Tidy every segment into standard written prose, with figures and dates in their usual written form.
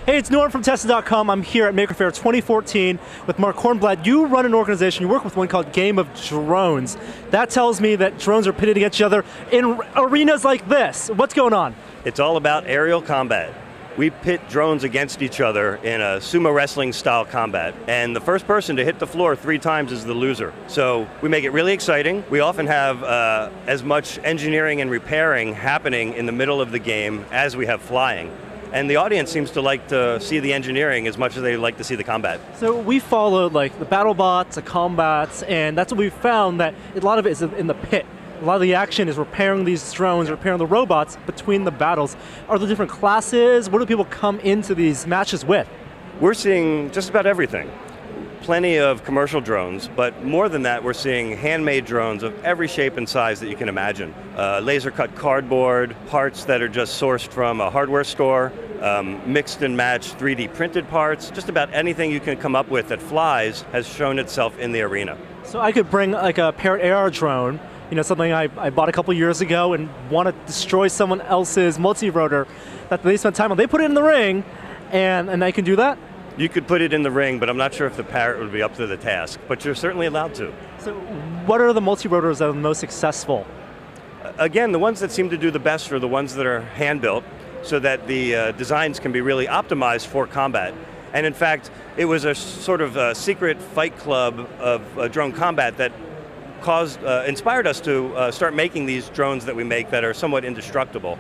Hey, it's Norm from Tested.com. I'm here at Maker Faire 2014 with Mark Kornblatt. You run an organization, you work with one called Game of Drones. That tells me that drones are pitted against each other in arenas like this. What's going on? It's all about aerial combat. We pit drones against each other in a sumo wrestling style combat. And the first person to hit the floor 3 times is the loser. So we make it really exciting. We often have as much engineering and repairing happening in the middle of the game as we have flying. And the audience seems to like to see the engineering as much as they like to see the combat. So we followed like the battle bots, the combats, and that's what we found, that a lot of it is in the pit. A lot of the action is repairing these drones, repairing the robots between the battles. Are there different classes? What do people come into these matches with? We're seeing just about everything. Plenty of commercial drones, but more than that, we're seeing handmade drones of every shape and size that you can imagine. Laser cut cardboard, parts that are just sourced from a hardware store, mixed and matched 3D printed parts. Just about anything you can come up with that flies has shown itself in the arena. So I could bring like a Parrot AR drone, you know, something I bought a couple years ago, and want to destroy someone else's multi-rotor that they spent time on. They put it in the ring, and I can do that? You could put it in the ring, but I'm not sure if the Parrot would be up to the task, but you're certainly allowed to. So what are the multi-rotors that are the most successful? Again, the ones that seem to do the best are the ones that are hand-built, so that the designs can be really optimized for combat. And in fact, it was a sort of a secret fight club of drone combat that inspired us to start making these drones that we make that are somewhat indestructible.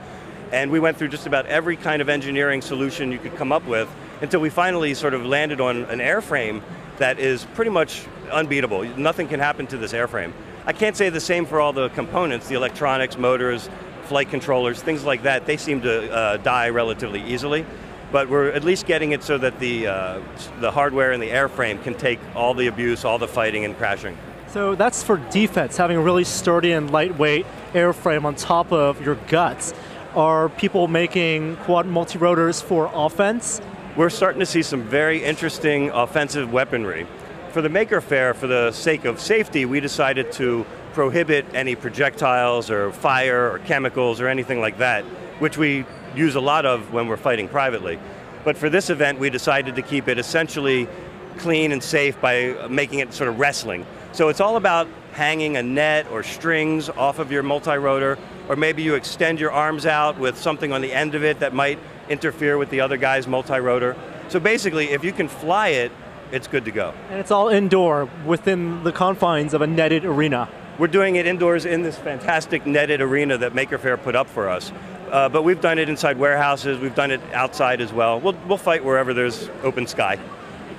And we went through just about every kind of engineering solution you could come up with until we finally sort of landed on an airframe that is pretty much unbeatable. Nothing can happen to this airframe. I can't say the same for all the components, the electronics, motors, flight controllers, things like that. They seem to die relatively easily. But we're at least getting it so that the hardware and the airframe can take all the abuse, all the fighting and crashing. So that's for defense, having a really sturdy and lightweight airframe on top of your guts. Are people making quad multi-rotors for offense? We're starting to see some very interesting offensive weaponry. For the Maker Faire, for the sake of safety, we decided to prohibit any projectiles or fire or chemicals or anything like that, which we use a lot of when we're fighting privately. But for this event, we decided to keep it essentially clean and safe by making it sort of wrestling. So it's all about hanging a net or strings off of your multi-rotor, or maybe you extend your arms out with something on the end of it that might interfere with the other guy's multi-rotor. So basically, if you can fly it, it's good to go. And it's all indoor, within the confines of a netted arena. We're doing it indoors in this fantastic netted arena that Maker Faire put up for us. But we've done it inside warehouses, we've done it outside as well. We'll fight wherever there's open sky.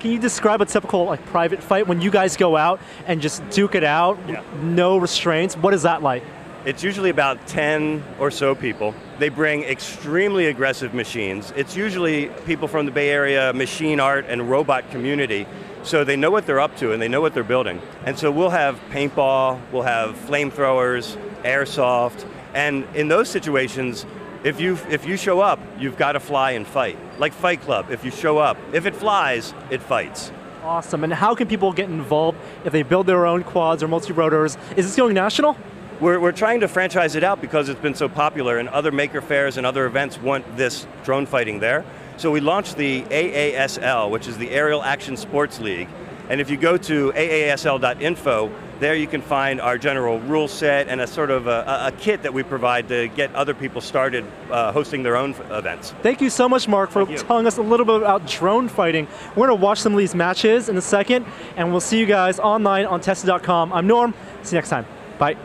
Can you describe a typical like private fight when you guys go out and just duke it out, no restraints? What is that like? It's usually about 10 or so people. They bring extremely aggressive machines. It's usually people from the Bay Area machine art and robot community, so they know what they're up to and they know what they're building. And so we'll have paintball, we'll have flamethrowers, airsoft, and in those situations, if you show up, you've got to fly and fight. Like Fight Club, if you show up, if it flies, it fights. Awesome, and how can people get involved if they build their own quads or multi-rotors? Is this going national? We're trying to franchise it out because it's been so popular and other Maker Fairs and other events want this drone fighting there. So we launched the AASL, which is the Aerial Action Sports League. And if you go to aasl.info, there you can find our general rule set and a sort of a kit that we provide to get other people started hosting their own events. Thank you so much, Mark, for telling us a little bit about drone fighting. We're going to watch some of these matches in a second, and we'll see you guys online on Tested.com. I'm Norm. See you next time. Bye.